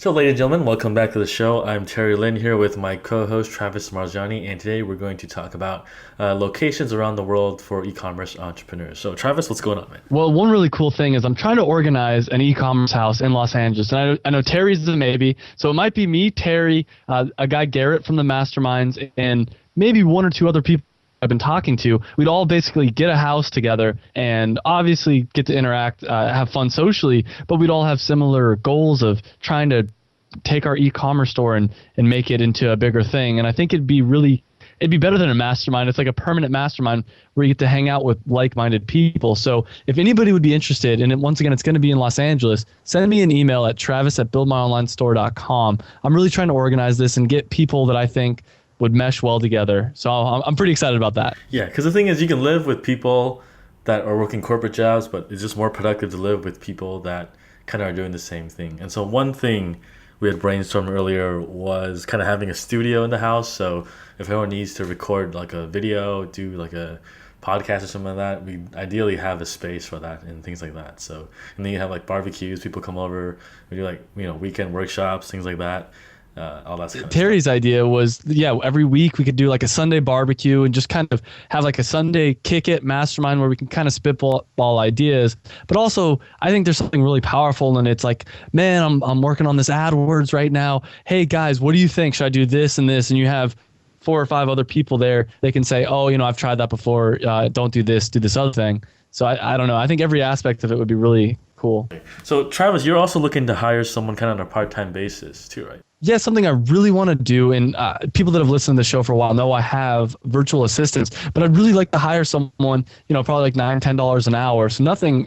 So, ladies and gentlemen, welcome back to the show. I'm Terry Lin here with my co-host Travis Marjani, and today we're going to talk about locations around the world for e-commerce entrepreneurs. So, Travis, what's going on, man? Well, one really cool thing is I'm trying to organize an e-commerce house in Los Angeles, and I know Terry's the maybe, so it might be me, Terry, a guy Garrett from the Masterminds, and maybe one or two other people I've been talking to. We'd all basically get a house together and obviously get to interact, have fun socially, but we'd all have similar goals of trying to take our e-commerce store and make it into a bigger thing. And I think it'd be better than a mastermind. It's like a permanent mastermind where you get to hang out with like-minded people. So if anybody would be interested, and once again, it's going to be in Los Angeles, send me an email at travis@buildmyonlinestore.com. I'm really trying to organize this and get people that I think would mesh well together. So I'm pretty excited about that. Yeah, because the thing is, you can live with people that are working corporate jobs, but it's just more productive to live with people that kind of are doing the same thing. And so one thing we had brainstormed earlier was kind of having a studio in the house. So if anyone needs to record like a video, do like a podcast or something like that, we ideally have a space for that and things like that. So, and then you have like barbecues, people come over, we do like, weekend workshops, things like that. All that kind of Terry's idea was, every week we could do like a Sunday barbecue and just kind of have like a Sunday kick it mastermind where we can kind of spitball ideas. But also, I think there's something really powerful, and it's like, man, I'm working on this AdWords right now. Hey guys, what do you think? Should I do this and this? And you have 4 or 5 other people there. They can say, oh, I've tried that before. Don't do this, do this other thing. So I don't know. I think every aspect of it would be really cool. So Travis, you're also looking to hire someone kind of on a part-time basis too, right? Yeah, something I really want to do, and people that have listened to the show for a while know I have virtual assistants, but I'd really like to hire someone, probably like $9-10 an hour, so nothing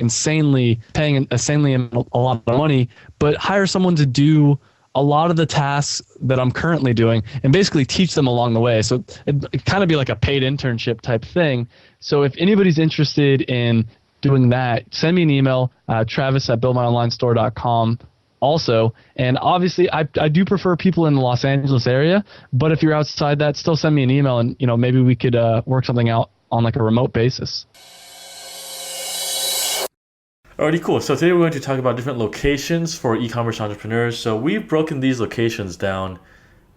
paying insanely a lot of money, but hire someone to do a lot of the tasks that I'm currently doing and basically teach them along the way. So it'd kind of be like a paid internship type thing. So if anybody's interested in doing that, send me an email, travis@buildmyonlinestore.com. Also, and obviously I do prefer people in the Los Angeles area, but if you're outside that, still send me an email, and maybe we could work something out on like a remote basis. Alrighty, cool. So today we're going to talk about different locations for e-commerce entrepreneurs. So we've broken these locations down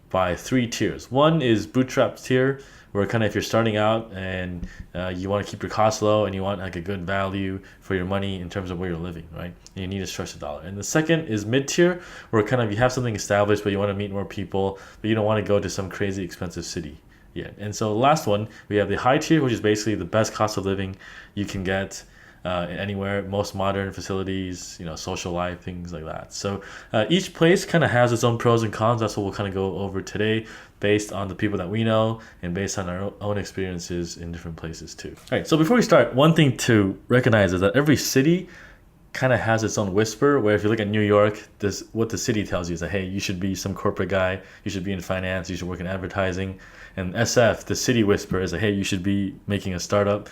by 3 tiers. One is bootstrap tier, where kind of if you're starting out and you want to keep your costs low and you want like a good value for your money in terms of where you're living, right? And you need to stretch the dollar. And the second is mid-tier, where kind of you have something established but you want to meet more people, but you don't want to go to some crazy expensive city yet. And so the last one, we have the high tier, which is basically the best cost of living you can get anywhere, most modern facilities, social life, things like that. So each place kind of has its own pros and cons. That's what we'll kind of go over today, based on the people that we know and based on our own experiences in different places too. All right, so before we start, one thing to recognize is that every city kind of has its own whisper, where if you look at New York, what the city tells you is that, hey, you should be some corporate guy, you should be in finance, you should work in advertising. And SF, the city whisper, is that, hey, you should be making a startup,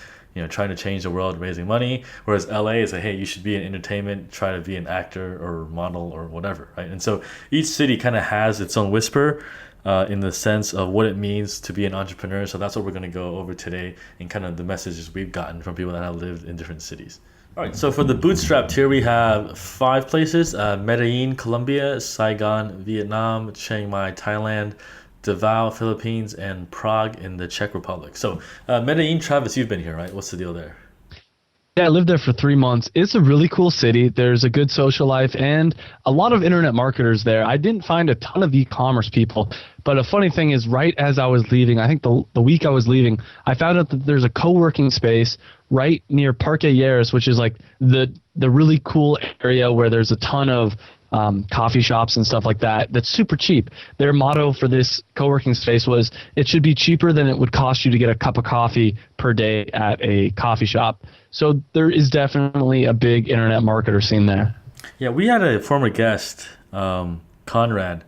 trying to change the world, raising money. Whereas LA is like, hey, you should be in entertainment, try to be an actor or model or whatever, right? And so each city kind of has its own whisper in the sense of what it means to be an entrepreneur. So that's what we're going to go over today, and kind of the messages we've gotten from people that have lived in different cities. All right, so for the bootstrap tier, we have 5 places: Medellin, Colombia; Saigon, Vietnam; Chiang Mai, Thailand; Davao, Philippines; and Prague in the Czech Republic. So Medellin, Travis, you've been here, right? What's the deal there? Yeah, I lived there for 3 months. It's a really cool city. There's a good social life and a lot of internet marketers there. I didn't find a ton of e-commerce people, but a funny thing is, right as I was leaving, I think the week I was leaving, I found out that there's a co-working space right near Parque Years, which is like the really cool area where there's a ton of coffee shops and stuff like that. That's super cheap. Their motto for this co-working space was, it should be cheaper than it would cost you to get a cup of coffee per day at a coffee shop. So there is definitely a big internet marketer scene there. Yeah, we had a former guest, Conrad.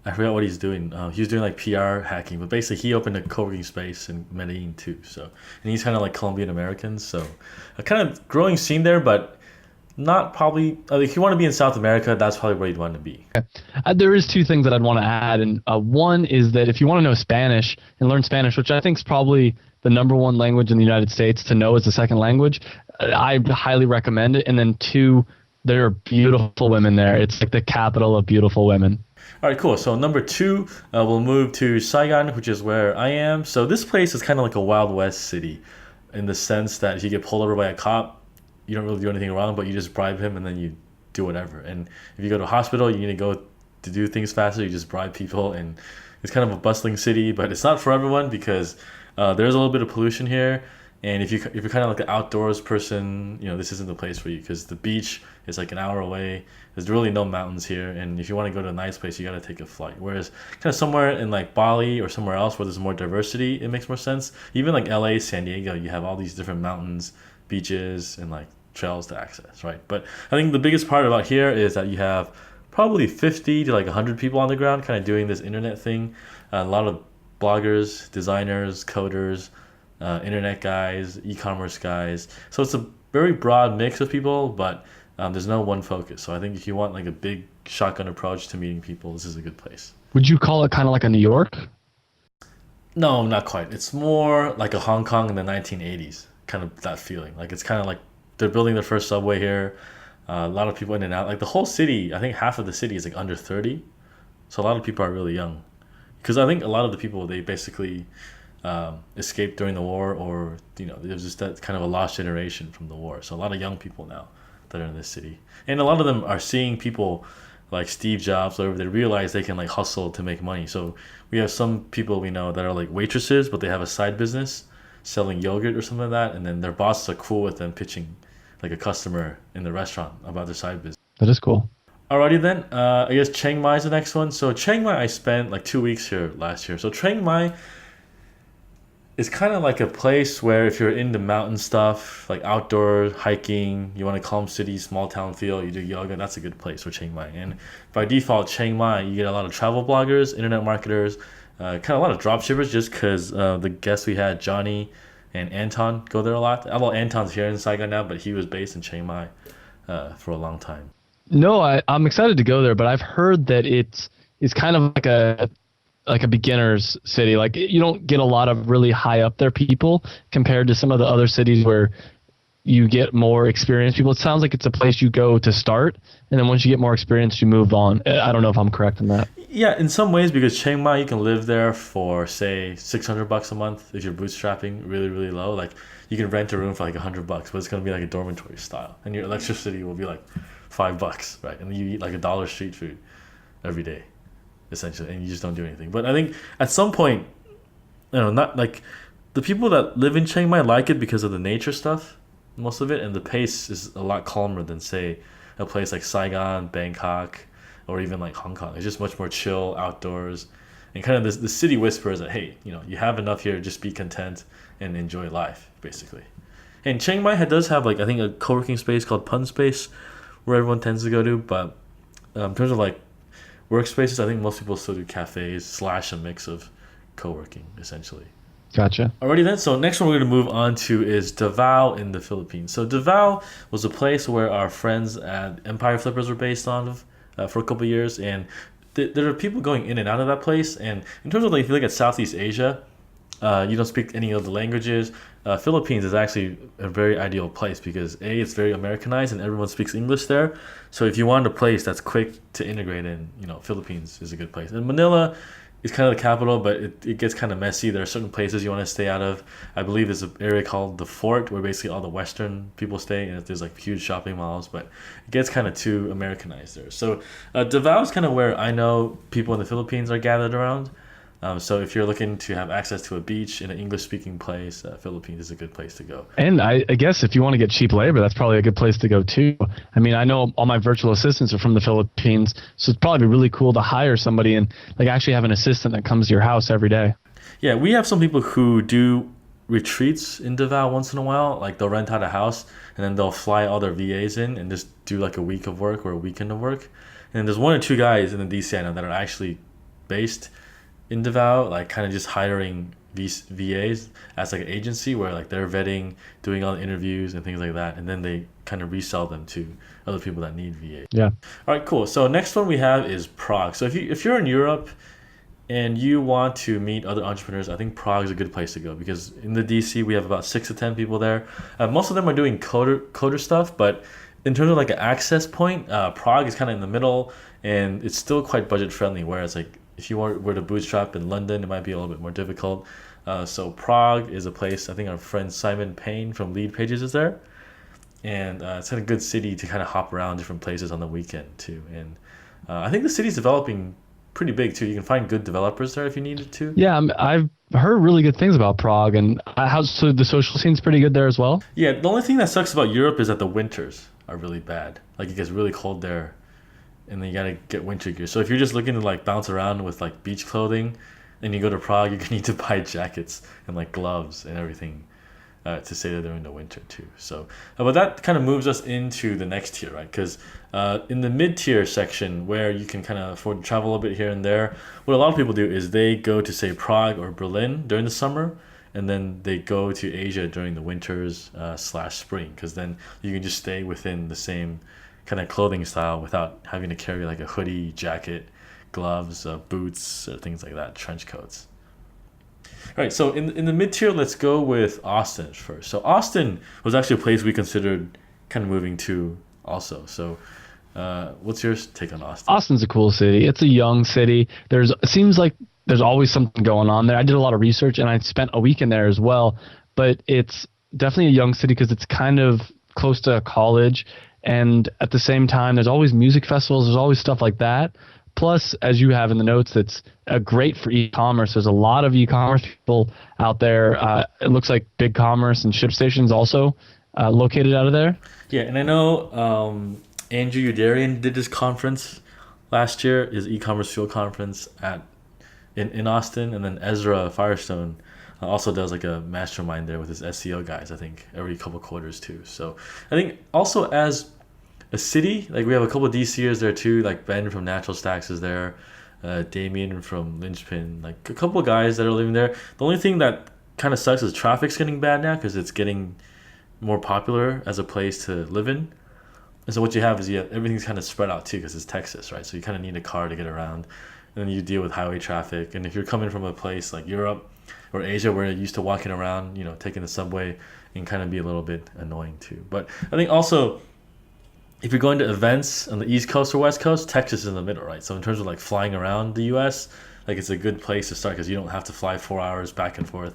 I forgot what he's doing. He was doing like PR hacking, but basically he opened a co-working space in Medellin too. So, and he's kind of like Colombian American. So a kind of growing scene there, but not probably, if you want to be in South America, that's probably where you'd want to be. Okay. There is 2 things that I'd want to add. And one is that if you want to know Spanish and learn Spanish, which I think is probably the #1 language in the United States to know as a second language, I highly recommend it. And then 2, There are beautiful women there. It's like the capital of beautiful women. All right, cool. So number two, we'll move to Saigon, which is where I am. So this place is kind of like a Wild West city, in the sense that if you get pulled over by a cop, you don't really do anything wrong, but you just bribe him and then you do whatever. And if you go to a hospital, you need to go to do things faster. You just bribe people, and it's kind of a bustling city, but it's not for everyone because there's a little bit of pollution here. And if you're kind of like the outdoors person, this isn't the place for you because the beach is like an hour away. There's really no mountains here, and if you want to go to a nice place, you got to take a flight. Whereas kind of somewhere in like Bali or somewhere else where there's more diversity, it makes more sense. Even like LA, San Diego, you have all these different mountains, beaches, and like trails to access, right? But I think the biggest part about here is that you have probably 50 to like 100 people on the ground kind of doing this internet thing. A lot of bloggers, designers, coders, internet guys, e-commerce guys. So it's a very broad mix of people, but there's no one focus. So I think if you want like a big shotgun approach to meeting people, this is a good place. Would you call it kind of like a New York? No, not quite. It's more like a Hong Kong in the 1980s, kind of that feeling. Like it's kind of like they're building their first subway here. A lot of people in and out. Like the whole city, I think half of the city is like under 30. So a lot of people are really young. Because I think a lot of the people, they basically escaped during the war, or there's just that kind of a lost generation from the war. So a lot of young people now that are in this city, and a lot of them are seeing people like Steve Jobs, whatever. They realize they can like hustle to make money. So we have some people we know that are like waitresses, but they have a side business selling yogurt or something like that, and then their bosses are cool with them pitching like a customer in the restaurant about their side business. That is cool. Alrighty then, I guess Chiang Mai is the next one. So Chiang Mai, I spent like 2 weeks here last year. So Chiang Mai is kind of like a place where if you're into mountain stuff, like outdoor hiking, you want a calm city, small town feel, you do yoga, that's a good place for Chiang Mai. And by default, Chiang Mai, you get a lot of travel bloggers, internet marketers, kind of a lot of drop shippers just because the guests we had, Johnny and Anton, go there a lot. Although Anton's here in Saigon now, but he was based in Chiang Mai for a long time. No, I'm excited to go there, but I've heard that it's kind of like a beginner's city. Like you don't get a lot of really high up there people compared to some of the other cities where you get more experienced people. It sounds like it's a place you go to start, and then once you get more experience, you move on. I don't know if I'm correct in that. Yeah, in some ways, because Chiang Mai, you can live there for say $600 a month if you're bootstrapping really, really low. Like you can rent a room for like $100, but it's gonna be like a dormitory style, and your electricity will be like $5, right? And you eat like $1 street food every day, essentially, and you just don't do anything. But I think at some point, not like the people that live in Chiang Mai like it because of the nature stuff, most of it, and the pace is a lot calmer than say a place like Saigon, Bangkok, or even like Hong Kong. It's just much more chill, outdoors, and kind of the city whispers that hey, you have enough here, just be content and enjoy life, basically. And Chiang Mai does have like I think a co-working space called Pun Space, where everyone tends to go to. But in terms of like workspaces, I think most people still do cafes slash a mix of co-working, essentially. Gotcha. Alrighty then, so next one we're going to move on to is Davao in the Philippines. So Davao was a place where our friends at Empire Flippers were based on for a couple of years, and there are people going in and out of that place. And in terms of like if you look at Southeast Asia, you don't speak any of the languages. Philippines is actually a very ideal place because it's very Americanized and everyone speaks English there. So if you want a place that's quick to integrate in, Philippines is a good place. And Manila is kind of the capital, but it gets kind of messy. There are certain places you want to stay out of. I believe there's an area called the Fort where basically all the Western people stay, and there's like huge shopping malls, but it gets kind of too Americanized there. So Davao is kind of where I know people in the Philippines are gathered around. So if you're looking to have access to a beach in an English-speaking place, Philippines is a good place to go. And I guess if you want to get cheap labor, that's probably a good place to go too. I mean, I know all my virtual assistants are from the Philippines, so it'd probably be really cool to hire somebody and like actually have an assistant that comes to your house every day. Yeah, we have some people who do retreats in Davao once in a while. Like they'll rent out a house and then they'll fly all their VAs in and just do like a week of work or a weekend of work. And there's one or two guys in the DC I know that are actually based in Davao, like kind of just hiring these VAs as like an agency where like they're vetting, doing all the interviews and things like that, and then they kind of resell them to other people that need VA. Yeah. All right, cool. So next one we have is Prague. So if you're in Europe and you want to meet other entrepreneurs, I think Prague is a good place to go because in the DC we have about 6 to 10 people there. Most of them are doing coder stuff, but in terms of like an access point, Prague is kind of in the middle, and it's still quite budget friendly. Whereas like if you were to bootstrap in London, it might be a little bit more difficult. So Prague is a place. I think our friend Simon Payne from Lead Pages is there, and it's kind of a good city to kind of hop around different places on the weekend too. And I think the city's developing pretty big too. You can find good developers there if you needed to. Yeah, I've heard really good things about Prague, and how so the social scene's pretty good there as well. Yeah, the only thing that sucks about Europe is that the winters are really bad. Like it gets really cold there, and then you gotta get winter gear. So if you're just looking to like bounce around with like beach clothing, and you go to Prague, you're gonna need to buy jackets and like gloves and everything to stay there during the winter too. So, but that kind of moves us into the next tier, right? Because in the mid tier section, where you can kind of afford to travel a bit here and there, what a lot of people do is they go to say Prague or Berlin during the summer, and then they go to Asia during the winters slash spring, because then you can just stay within the same kind of clothing style without having to carry like a hoodie, jacket, gloves, boots, things like that, trench coats. All right, so in the mid tier, let's go with Austin first. So Austin was actually a place we considered kind of moving to also. So what's your take on Austin? Austin's a cool city. It's a young city. It seems like there's always something going on there. I did a lot of research and I spent a week in there as well. But it's definitely a young city because it's kind of close to college, and at the same time, there's always music festivals. There's always stuff like that. Plus, as you have in the notes, it's great for e-commerce. There's a lot of e-commerce people out there. It looks like BigCommerce and ShipStation's also located out of there. Yeah, and I know Andrew Udarian did this conference last year, his e-commerce fuel conference in Austin, and then Ezra Firestone also does like a mastermind there with his SEO guys, I think, every couple quarters too. So I think also as a city, like we have a couple of DCers there too, like Ben from Natural Stacks is there, Damien from Lynchpin, like a couple of guys that are living there. The only thing that kind of sucks is traffic's getting bad now because it's getting more popular as a place to live in. And so what you have is everything's kind of spread out too because it's Texas, right? So you kind of need a car to get around, and then you deal with highway traffic. And if you're coming from a place like Europe or Asia where you're used to walking around, taking the subway, it can kind of be a little bit annoying too. But I think also, if you're going to events on the East Coast or West Coast, Texas is in the middle, right? So in terms of like flying around the U.S., like it's a good place to start because you don't have to fly 4 hours back and forth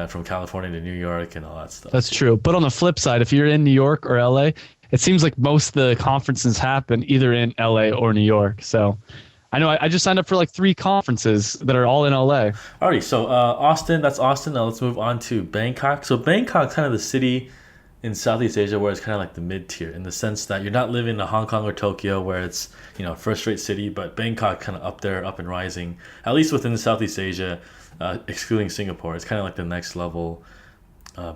from California to New York and all that stuff. That's true. But on the flip side, if you're in New York or LA, it seems like most of the conferences happen either in LA or New York. So I know I just signed up for like 3 conferences that are all in LA. Alrighty, so Austin, that's Austin. Now let's move on to Bangkok. So Bangkok, kind of the city in Southeast Asia where it's kind of like the mid tier in the sense that you're not living in Hong Kong or Tokyo where it's first rate city, but Bangkok kind of up there, up and rising, at least within Southeast Asia, excluding Singapore. It's kind of like the next level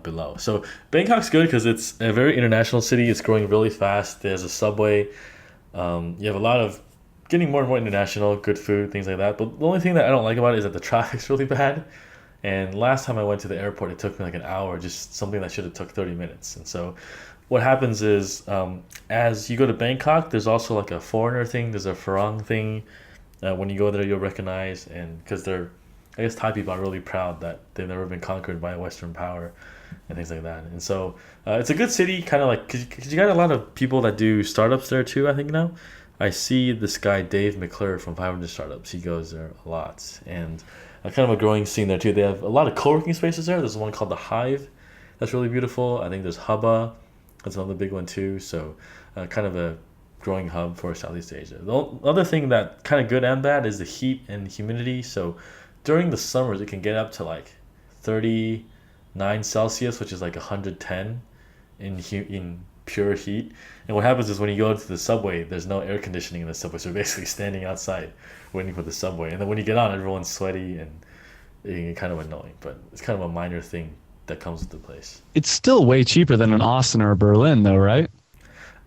below. So Bangkok's good because it's a very international city. It's growing really fast. There's a subway. You have a lot of getting more and more international, good food, things like that. But the only thing that I don't like about it is that the traffic's really bad. And last time I went to the airport, it took me like an hour, just something that should have took 30 minutes. And so what happens is as you go to Bangkok, there's also like a foreigner thing. There's a Farang thing. When you go there, you'll recognize. And because I guess Thai people are really proud that they've never been conquered by a Western power and things like that. And so it's a good city, kind of like, because you got a lot of people that do startups there too, I think now. I see this guy, Dave McClure from 500 Startups. He goes there a lot. And kind of a growing scene there too. They have a lot of co-working spaces there. There's one called The Hive. That's really beautiful. I think there's Hubba. That's another big one too. So kind of a growing hub for Southeast Asia. The other thing that kind of good and bad is the heat and humidity. So during the summers, it can get up to like 39 Celsius, which is like 110 in pure heat. And what happens is when you go to the subway, there's no air conditioning in the subway, so you're basically standing outside waiting for the subway. And then when you get on, everyone's sweaty and it can get kind of annoying, but it's kind of a minor thing that comes with the place. It's still way cheaper than in Austin or Berlin though, right?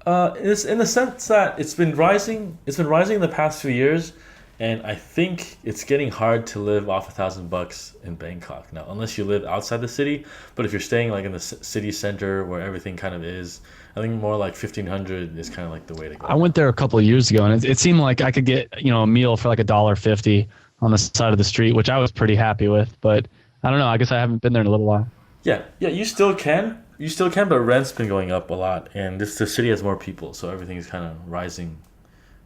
It's in the sense that it's been rising in the past few years, and I think it's getting hard to live off $1,000 in Bangkok now, unless you live outside the city. But if you're staying like in the city center where everything kind of is, I think more like 1,500 is kind of like the way to go. I went there a couple of years ago, and it seemed like I could get a meal for like $1.50 on the side of the street, which I was pretty happy with. But I don't know. I guess I haven't been there in a little while. Yeah, you still can. You still can, but rent's been going up a lot, and the city has more people, so everything's kind of rising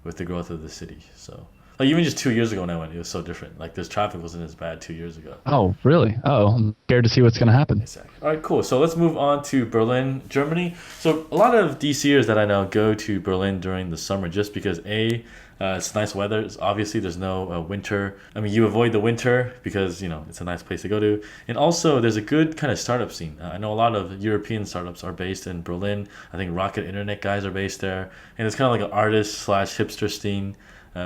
with the growth of the city. So like even just 2 years ago when I went, it was so different. Like this traffic wasn't as bad 2 years ago. Oh, really? Oh, I'm scared to see what's going to happen. Exactly. All right, cool. So let's move on to Berlin, Germany. So a lot of DCers that I know go to Berlin during the summer just because it's nice weather. Obviously, there's no winter. I mean, you avoid the winter because it's a nice place to go to, and also there's a good kind of startup scene. I know a lot of European startups are based in Berlin. I think Rocket Internet guys are based there, and it's kind of like an artist slash hipster scene.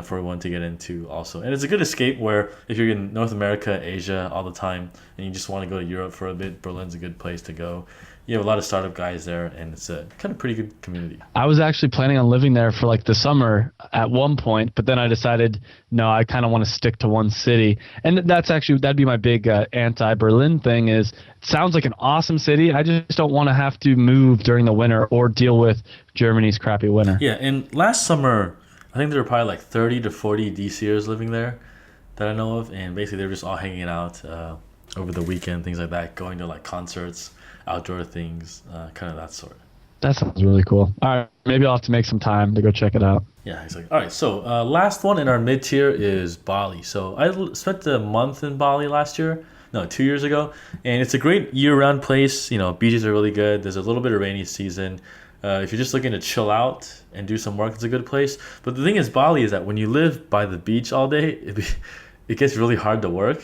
For one to get into also, and it's a good escape where if you're in North America, Asia all the time and you just want to go to Europe for a bit, Berlin's a good place to go. You have a lot of startup guys there, and it's a kind of pretty good community. I was actually planning on living there for like the summer at one point, but then I decided no, I kind of want to stick to one city, and that'd be my big anti-Berlin thing. Is it sounds like an awesome city. I just don't want to have to move during the winter or deal with Germany's crappy winter. Yeah, and last summer I think there were probably like 30 to 40 DCers living there that I know of, and basically they were just all hanging out over the weekend, things like that, going to like concerts, outdoor things, kind of that sort. That sounds really cool. All right, maybe I'll have to make some time to go check it out. Yeah, exactly. All right, so last one in our mid tier is Bali. So I spent a month in Bali last year. No, 2 years ago, and it's a great year-round place. Beaches are really good. There's a little bit of rainy season. If you're just looking to chill out and do some work, it's a good place. But the thing is, Bali is that when you live by the beach all day, it gets really hard to work.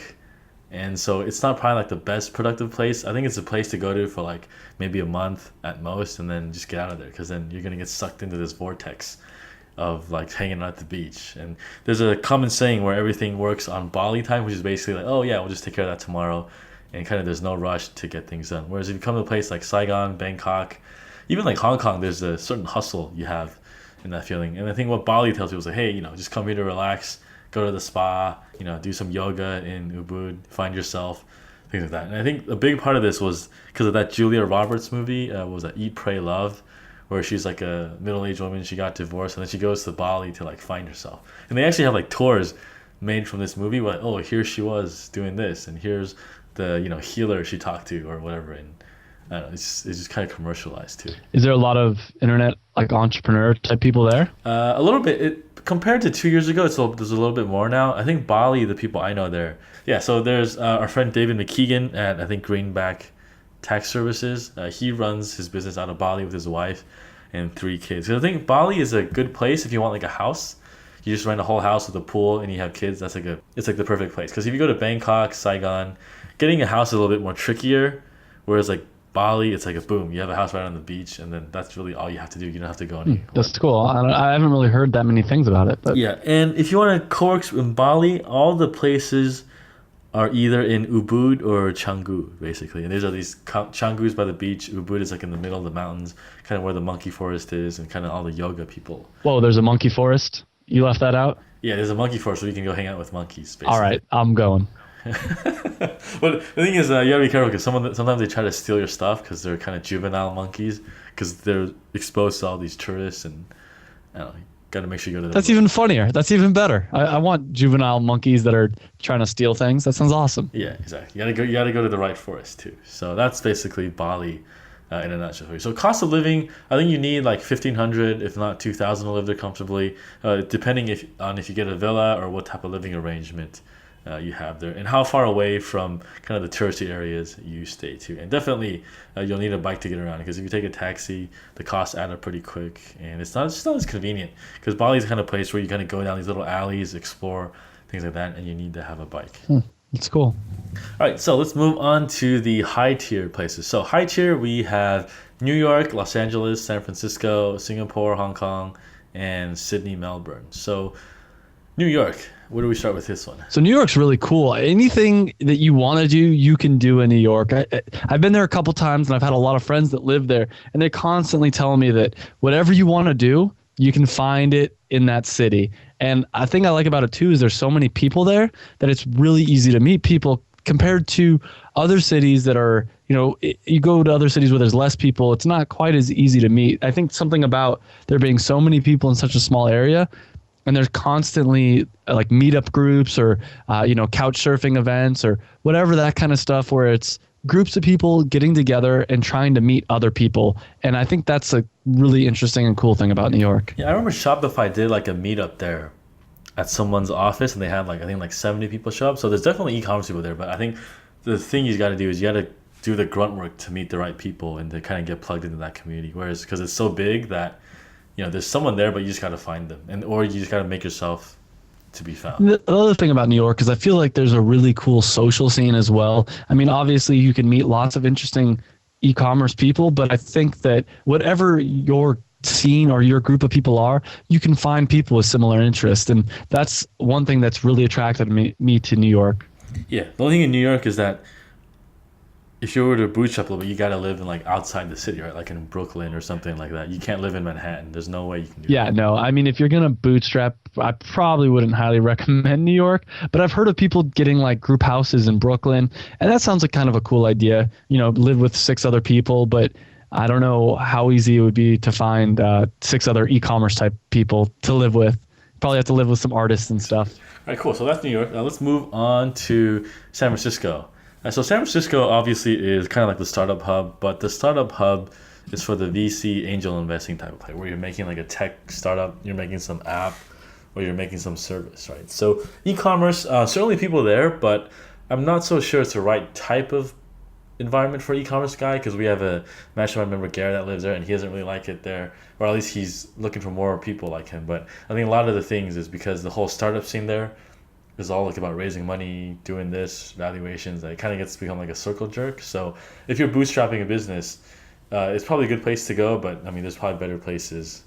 And so it's not probably like the best productive place. I think it's a place to go to for like maybe a month at most and then just get out of there, because then you're going to get sucked into this vortex of like hanging out at the beach. And there's a common saying where everything works on Bali time, which is basically like, oh yeah, we'll just take care of that tomorrow. And kind of there's no rush to get things done. Whereas if you come to a place like Saigon, Bangkok, even like Hong Kong, there's a certain hustle you have in that feeling. And I think what Bali tells people is like, hey, just come here to relax, go to the spa, do some yoga in Ubud, find yourself, things like that. And I think a big part of this was because of that Julia Roberts movie, what was that, Eat, Pray, Love, where she's like a middle-aged woman, she got divorced, and then she goes to Bali to like find herself. And they actually have like tours made from this movie, where, oh, here she was doing this, and here's the, healer she talked to or whatever. And I don't know, it's just kind of commercialized too. Is there a lot of internet like entrepreneur type people there? A little bit. Compared to 2 years ago, there's a little bit more now. I think Bali, the people I know there. Yeah, so there's our friend David McKeegan at I think Greenback Tax Services. He runs his business out of Bali with his wife and 3 kids. So I think Bali is a good place if you want like a house. You just rent a whole house with a pool and you have kids. It's like the perfect place. Because if you go to Bangkok, Saigon, getting a house is a little bit more trickier. Whereas like Bali, it's like a boom. You have a house right on the beach, and then that's really all you have to do. You don't have to go anywhere. That's cool. I haven't really heard that many things about it. But yeah, and if you want to co-work in Bali, all the places are either in Ubud or Canggu, basically. And these are these Canggu's by the beach. Ubud is like in the middle of the mountains, kind of where the monkey forest is, and kind of all the yoga people. Whoa, there's a monkey forest? You left that out? Yeah, there's a monkey forest where you can go hang out with monkeys, basically. All right, I'm going. But the thing is, you gotta be careful because sometimes they try to steal your stuff because they're kind of juvenile monkeys because they're exposed to all these tourists, and I don't know, you gotta make sure you go to. That's even funnier. That's even better. I want juvenile monkeys that are trying to steal things. That sounds awesome. Yeah, exactly. You gotta go to the right forest too. So that's basically Bali in a nutshell. So cost of living, I think you need like 1,500, if not 2,000, to live there comfortably, depending if you get a villa or what type of living arrangement you have there, and how far away from kind of the touristy areas you stay to. And definitely you'll need a bike to get around, because if you take a taxi, the costs add up pretty quick, and it's not as convenient, because Bali is the kind of place where you kind of go down these little alleys, explore things like that, and you need to have a bike. That's cool. All right, so let's move on to the high tier places. So high tier, we have New York, Los Angeles, San Francisco, Singapore, Hong Kong, and Sydney, Melbourne. So New York, where do we start with this one? So New York's really cool. Anything that you want to do, you can do in New York. I've been there a couple times, and I've had a lot of friends that live there, and they constantly tell me that whatever you want to do, you can find it in that city. And I think I like about it too is there's so many people there that it's really easy to meet people compared to other cities that are, you go to other cities where there's less people, it's not quite as easy to meet. I think something about there being so many people in such a small area, and there's constantly like meetup groups or, couch surfing events or whatever, that kind of stuff, where it's groups of people getting together and trying to meet other people. And I think that's a really interesting and cool thing about New York. Yeah, I remember Shopify did like a meetup there at someone's office, and they had like I think like 70 people show up. So there's definitely e-commerce people there, but I think the thing you got to do is you got to do the grunt work to meet the right people and to kind of get plugged into that community. Whereas because it's so big that there's someone there, but you just got to find them, and or you just got to make yourself to be found. The other thing about New York is I feel like there's a really cool social scene as well. I mean, obviously you can meet lots of interesting e-commerce people, but I think that whatever your scene or your group of people are, you can find people with similar interests. And that's one thing that's really attracted me to New York. Yeah, the only thing in New York is that if you were to bootstrap a little bit, you got to live in like outside the city, right? Like in Brooklyn or something like that. You can't live in Manhattan. There's no way you can do Yeah, that. no, I mean, if you're going to bootstrap, I probably wouldn't highly recommend New York, but I've heard of people getting like group houses in Brooklyn, and that sounds like kind of a cool idea, live with 6 other people, but I don't know how easy it would be to find 6 other e-commerce type people to live with. Probably have to live with some artists and stuff. All right, cool. So that's New York. Now let's move on to San Francisco. So San Francisco obviously is kind of like the startup hub, but the startup hub is for the VC angel investing type of play, where you're making like a tech startup, you're making some app, or you're making some service, right? So e-commerce, certainly people there, but I'm not so sure it's the right type of environment for e-commerce guy, because we have a mastermind member, Garrett, that lives there, and he doesn't really like it there, or at least he's looking for more people like him. But I think a lot of the things is because the whole startup scene there is all like about raising money, doing this, valuations. It kind of gets to become like a circle jerk. So if you're bootstrapping a business, it's probably a good place to go. But I mean, there's probably better places.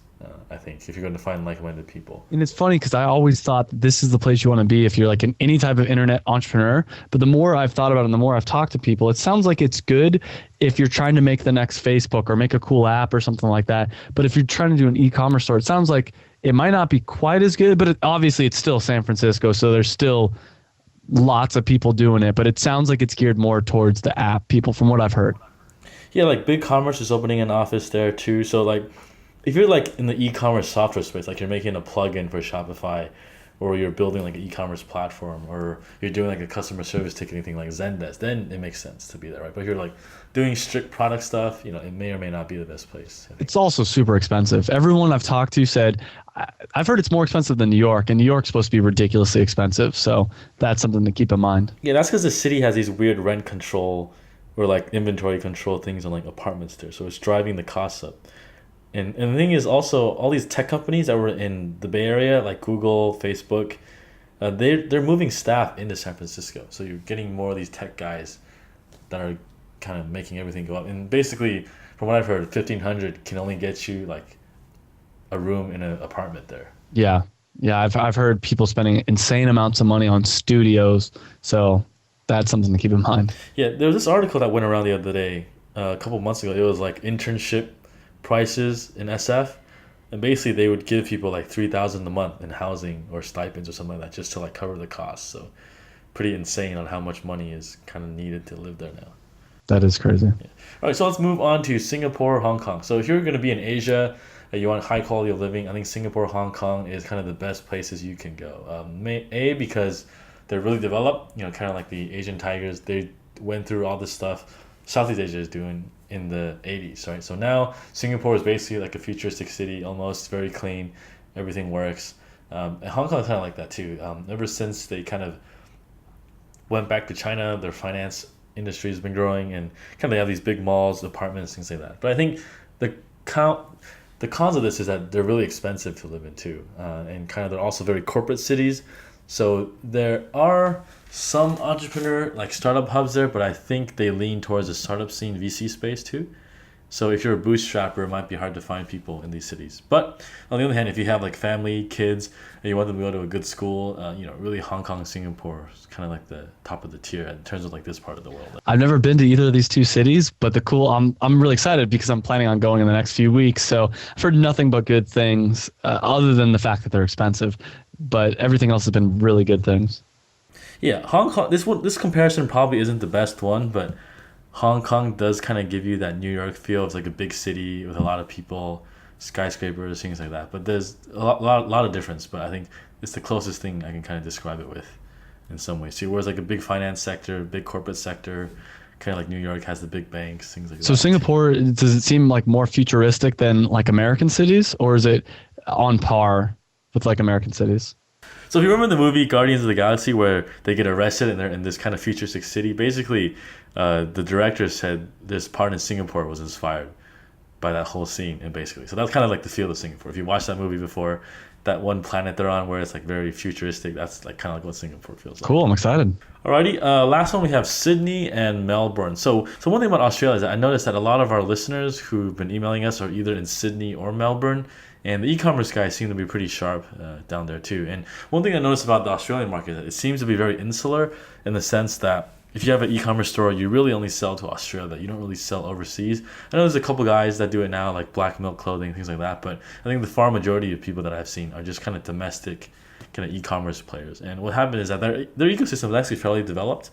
I think if you're going to find like-minded people. And it's funny because I always thought that this is the place you want to be if you're like any type of internet entrepreneur. But the more I've thought about it and the more I've talked to people, it sounds like it's good if you're trying to make the next Facebook or make a cool app or something like that. But if you're trying to do an e-commerce store, it sounds like it might not be quite as good, but obviously it's still San Francisco. So there's still lots of people doing it, but it sounds like it's geared more towards the app people from what I've heard. Yeah, like BigCommerce is opening an office there too. So like if you're like in the e-commerce software space, like you're making a plugin for Shopify, or you're building like an e-commerce platform, or you're doing like a customer service ticketing thing like Zendesk, then it makes sense to be there, right? But if you're like doing strict product stuff, it may or may not be the best place. It's also super expensive. Everyone I've talked to said, I've heard it's more expensive than New York, and New York's supposed to be ridiculously expensive. So that's something to keep in mind. Yeah, that's because the city has these weird rent control or like inventory control things on like apartments there. So it's driving the costs up. And the thing is also all these tech companies that were in the Bay Area, like Google, Facebook, they're moving staff into San Francisco. So you're getting more of these tech guys that are kind of making everything go up. And basically, from what I've heard, 1,500 can only get you like a room in an apartment there. Yeah. Yeah. I've heard people spending insane amounts of money on studios. So that's something to keep in mind. Yeah, there was this article that went around the other day, a couple months ago. It was like internship prices in SF, and basically they would give people like $3,000 a month in housing or stipends or something like that just to like cover the costs. So pretty insane on how much money is kind of needed to live there now. That is crazy. Yeah. All right, so let's move on to Singapore, Hong Kong. So if you're going to be in Asia and you want high quality of living, I think Singapore, Hong Kong is kind of the best places you can go. Because they're really developed, kind of like the Asian tigers. They went through all this stuff Southeast Asia is doing in the 80s, right? So now Singapore is basically like a futuristic city, almost very clean, everything works. And Hong Kong is kind of like that too. Ever since they kind of went back to China, their finance industry has been growing, and kind of they have these big malls, apartments, things like that. But I think the cons of this is that they're really expensive to live in too, and kind of they're also very corporate cities. So there are some entrepreneur like startup hubs there, but I think they lean towards the startup scene VC space too. So if you're a bootstrapper, it might be hard to find people in these cities. But on the other hand, if you have like family, kids, and you want them to go to a good school, really Hong Kong, Singapore is kind of like the top of the tier in terms of like this part of the world. I've never been to either of these two cities, but I'm really excited because I'm planning on going in the next few weeks. So I've heard nothing but good things, other than the fact that they're expensive. But everything else has been really good things. Yeah, Hong Kong. This comparison probably isn't the best one, but Hong Kong does kind of give you that New York feel. It's like a big city with a lot of people, skyscrapers, things like that. But there's a lot of difference. But I think it's the closest thing I can kind of describe it with, in some ways. See, whereas like a big finance sector, big corporate sector, kind of like New York has the big banks, things like So that. Singapore, does it seem like more futuristic than like American cities, or is it on par with like American cities? So if you remember the movie Guardians of the Galaxy where they get arrested and they're in this kind of futuristic city, basically the director said this part in Singapore was inspired by that whole scene, and basically, so that's kind of like the feel of Singapore. If you watched that movie before, that one planet they're on where it's like very futuristic, that's like kind of like what Singapore feels like. Cool, I'm excited. Alrighty, last one we have Sydney and Melbourne. So one thing about Australia is that I noticed that a lot of our listeners who've been emailing us are either in Sydney or Melbourne, and the e-commerce guys seem to be pretty sharp down there too. And one thing I noticed about the Australian market is that it seems to be very insular in the sense that if you have an e-commerce store, you really only sell to Australia. You don't really sell overseas. I know there's a couple guys that do it now, like Black Milk Clothing, things like that. But I think the far majority of people that I've seen are just kind of domestic, kind of e-commerce players. And what happened is that their ecosystem is actually fairly developed,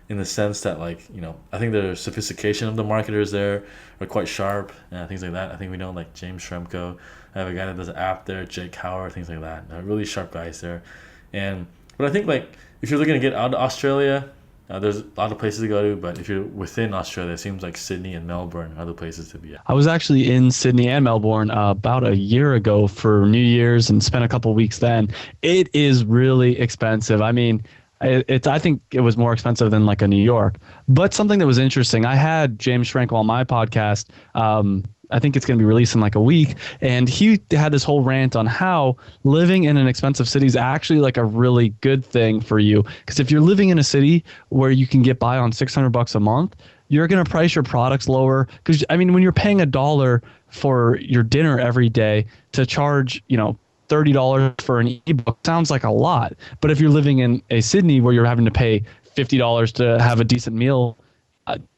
in the sense that, like, you know, I think the sophistication of the marketers there are quite sharp and things like that. I think we know like James Shremko. I have a guy that does an app there, Jake Howard, things like that. Really sharp guys there. But I think, like, if you're looking to get out of Australia, there's a lot of places to go to, but if you're within Australia, it seems like Sydney and Melbourne are the places to be at. I was actually in Sydney and Melbourne about a year ago for New Year's and spent a couple weeks then. It is really expensive. I mean, I think it was more expensive than like a New York. But something that was interesting, I had James Schrenkel on my podcast. I think it's going to be released in like a week. And he had this whole rant on how living in an expensive city is actually like a really good thing for you. Because if you're living in a city where you can get by on $600 a month, you're going to price your products lower. Because, I mean, when you're paying $1 for your dinner every day, to charge, you know, $30 for an ebook sounds like a lot. But if you're living in a Sydney where you're having to pay $50 to have a decent meal,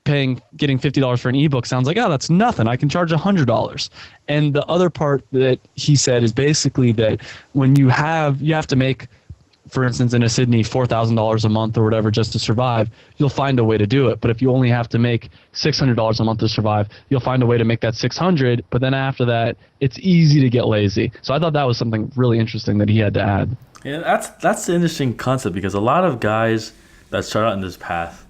getting $50 for an ebook sounds like, oh, that's nothing. I can charge $100. And the other part that he said is basically that when you have to make, for instance, in a Sydney, $4,000 a month or whatever just to survive, you'll find a way to do it. But if you only have to make $600 a month to survive, you'll find a way to make that $600. But then after that, it's easy to get lazy. So I thought that was something really interesting that he had to add. Yeah, that's an interesting concept, because a lot of guys that start out in this path,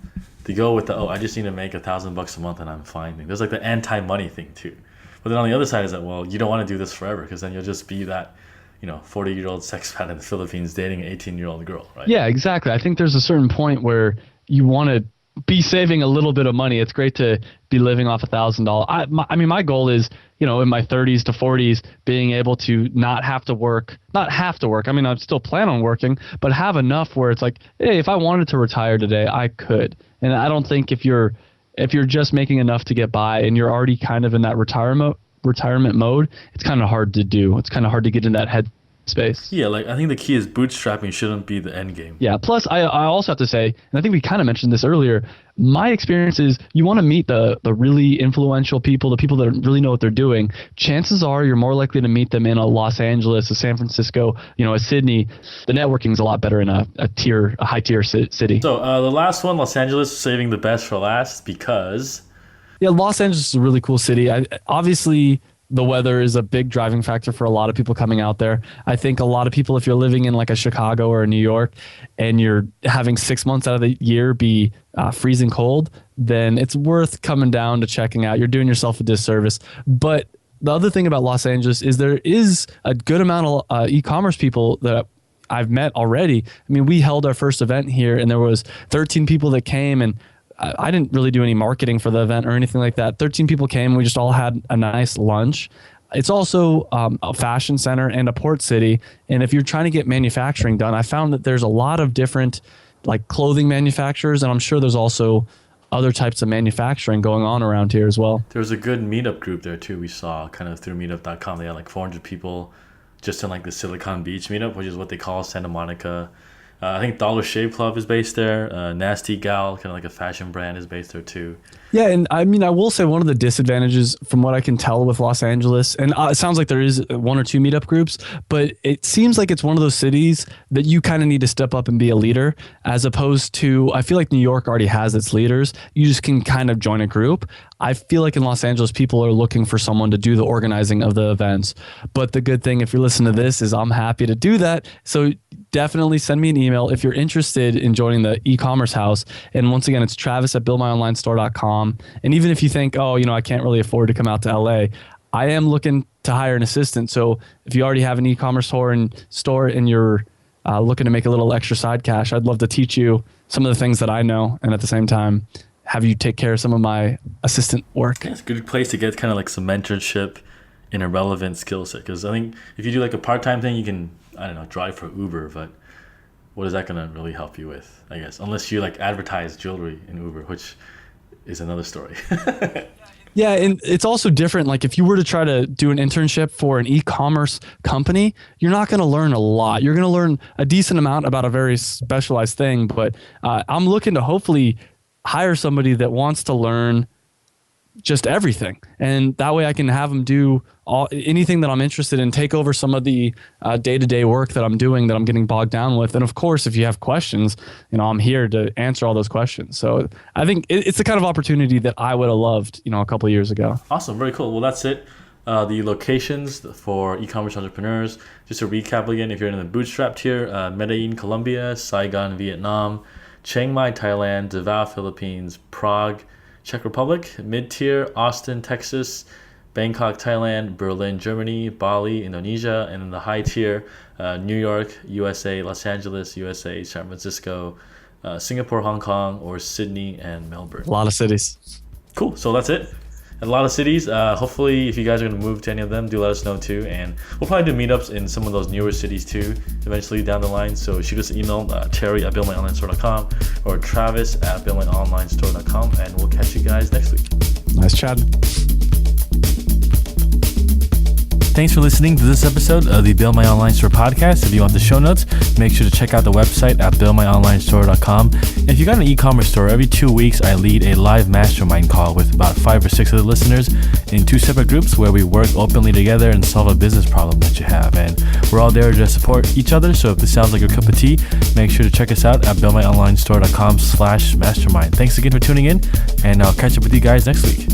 they go with I just need to make $1,000 a month and I'm fine thing. There's like the anti-money thing too. But then on the other side is that, well, you don't want to do this forever, because then you'll just be that, 40-year-old sex pat in the Philippines dating an 18-year-old girl, right? Yeah, exactly. I think there's a certain point where you want to be saving a little bit of money. It's great to be living off $1,000. I mean, my goal is, in my 30s to 40s, being able to not have to work. I mean, I still plan on working, but have enough where it's like, hey, if I wanted to retire today, I could. And I don't think if you're just making enough to get by and you're already kind of in that retirement mode, it's kind of hard to do. It's kind of hard to get in that head space. Yeah, like I think the key is bootstrapping shouldn't be the end game. Yeah, plus I also have to say, and I think we kind of mentioned this earlier, my experience is you want to meet the really influential people, the people that really know what they're doing. Chances are you're more likely to meet them in a Los Angeles, a San Francisco, a Sydney. The networking is a lot better in a high tier city. So the last one, Los Angeles, saving the best for last, because yeah, Los Angeles is a really cool city. Obviously, the weather is a big driving factor for a lot of people coming out there. I think a lot of people, if you're living in like a Chicago or a New York and you're having 6 months out of the year be freezing cold, then it's worth coming down to checking out. You're doing yourself a disservice. But the other thing about Los Angeles is there is a good amount of e-commerce people that I've met already. I mean, we held our first event here and there was 13 people that came, and I didn't really do any marketing for the event or anything like that. 13 people came. We just all had a nice lunch. It's also a fashion center and a port city. And if you're trying to get manufacturing done, I found that there's a lot of different like clothing manufacturers. And I'm sure there's also other types of manufacturing going on around here as well. There's a good meetup group there too. We saw kind of through meetup.com. They had like 400 people just in like the Silicon Beach meetup, which is what they call Santa Monica. I think Dollar Shave Club is based there. Nasty Gal, kind of like a fashion brand, is based there too. Yeah, and I mean, I will say one of the disadvantages from what I can tell with Los Angeles, and it sounds like there is one or two meetup groups, but it seems like it's one of those cities that you kind of need to step up and be a leader, as opposed to, I feel like New York already has its leaders. You just can kind of join a group. I feel like in Los Angeles, people are looking for someone to do the organizing of the events. But the good thing, if you're listening to this, is I'm happy to do that. So definitely send me an email if you're interested in joining the e-commerce house. And once again, it's travis@buildmyonlinestore.com. And even if you think, oh, I can't really afford to come out to LA, I am looking to hire an assistant. So if you already have an e-commerce store and you're looking to make a little extra side cash, I'd love to teach you some of the things that I know, and at the same time have you take care of some of my assistant work. Yeah, it's a good place to get kind of like some mentorship in a relevant skill set. Because I think if you do like a part-time thing, you can, I don't know, drive for Uber, but what is that going to really help you with, I guess? Unless you like advertise jewelry in Uber, which is another story. Yeah, and it's also different. Like if you were to try to do an internship for an e-commerce company, you're not going to learn a lot. You're going to learn a decent amount about a very specialized thing. But I'm looking to hopefully hire somebody that wants to learn just everything, and that way I can have them do anything that I'm interested in, take over some of the day-to-day work that I'm doing that I'm getting bogged down with. And of course, if you have questions, I'm here to answer all those questions. So I think it's the kind of opportunity that I would have loved, a couple of years ago. Awesome, very cool. Well, that's it. The locations for e-commerce entrepreneurs. Just to recap again, if you're in the bootstrap tier, Medellin, Colombia, Saigon, Vietnam, Chiang Mai, Thailand, Davao, Philippines, Prague, Czech Republic. Mid-tier, Austin, Texas, Bangkok, Thailand, Berlin, Germany, Bali, Indonesia. And in the high tier, New York, USA, Los Angeles, USA, San Francisco, Singapore, Hong Kong, or Sydney and Melbourne. A lot of cities. Cool, so that's it. A lot of cities. Hopefully, if you guys are going to move to any of them, do let us know too. And we'll probably do meetups in some of those newer cities too, eventually down the line. So shoot us an email, terry@buildmyonlinestore.com or travis@buildmyonlinestore.com, and we'll catch you guys next week. Nice chatting. Thanks for listening to this episode of the Build My Online Store podcast. If you want the show notes, make sure to check out the website at buildmyonlinestore.com. And if you got an e-commerce store, every 2 weeks I lead a live mastermind call with about 5 or 6 other listeners in 2 separate groups where we work openly together and solve a business problem that you have. And we're all there to support each other. So if this sounds like your cup of tea, make sure to check us out at buildmyonlinestore.com/mastermind. Thanks again for tuning in, and I'll catch up with you guys next week.